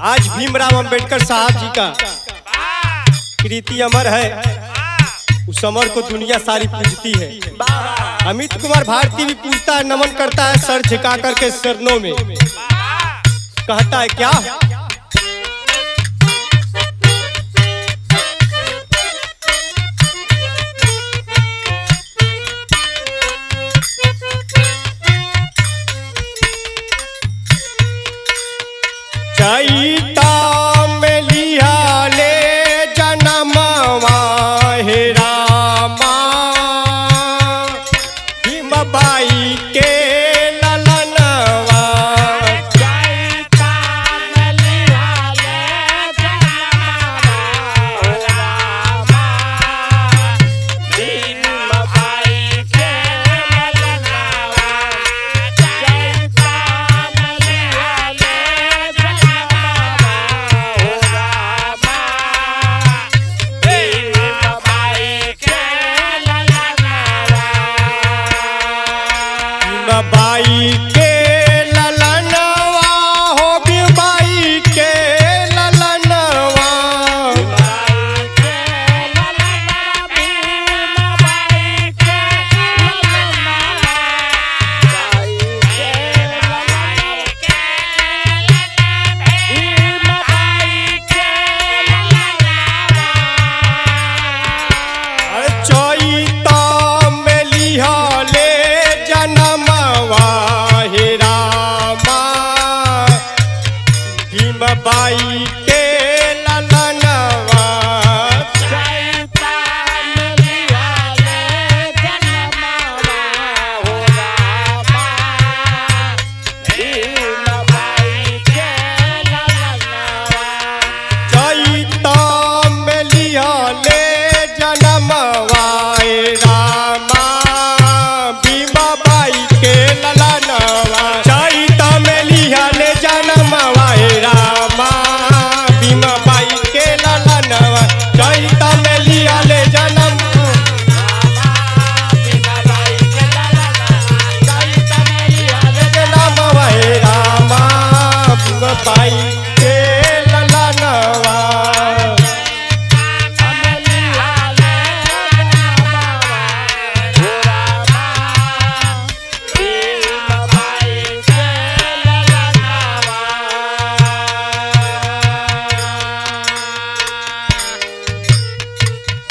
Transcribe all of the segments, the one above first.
आज भीमराव अंबेडकर साहब जी का कृति अमर है। उस अमर को दुनिया सारी पूजती है। अमित कुमार भारती भी पूजता है, नमन करता है सर झुका करके चरणों में। कहता है क्या, चैता में लिया ले जनमवा हे रामा, भीमबाई के ललनवा। चैता में लिया ले जनमवा हे रामा, भीमबाई के ललनवा। चैता में लिया ले बाई के ललनवा हो, भीमबाई के ललनवा। चैता में लिया ले जनमवा हे रामा, भीमबाई के ललनवा। चैता में लिया ले जनमवा हो रामा, भीमबाई के ललनवा। चैता में लिया ले जनमवा हे रामा, भीमबाई के ललनवा। चैता में लिया ले जनमवा हे रामा, भीमबाई के ललनवा। चैता में लिया ले जनम जनमवा हे रामा, भीमबाई के ललनवा।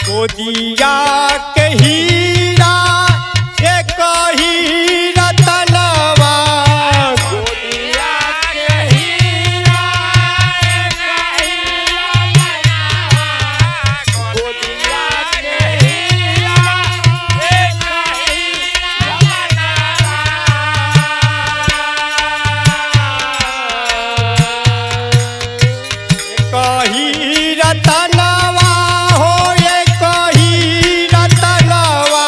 गोदिया के हीरा एक ही रतनवा। गोदिया के हीरा एक ही ललनवा, गोदिया के हीरा एक ही ललनवा। एक ही रतनवा हो, एक ही रतनवा।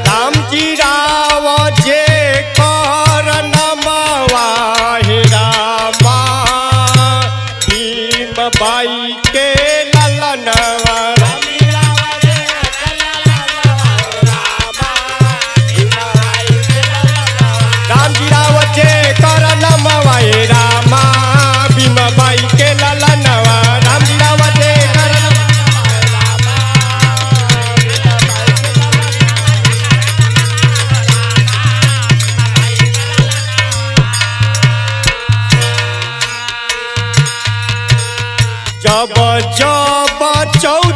राम जी राव जे कर नमवा हे रामा, भीमबाई के ललनवा। राम जी राव जे कर नमवा हे रामा, भीमबाई के ललनवा। राम जी राव जे कर जब जब चौ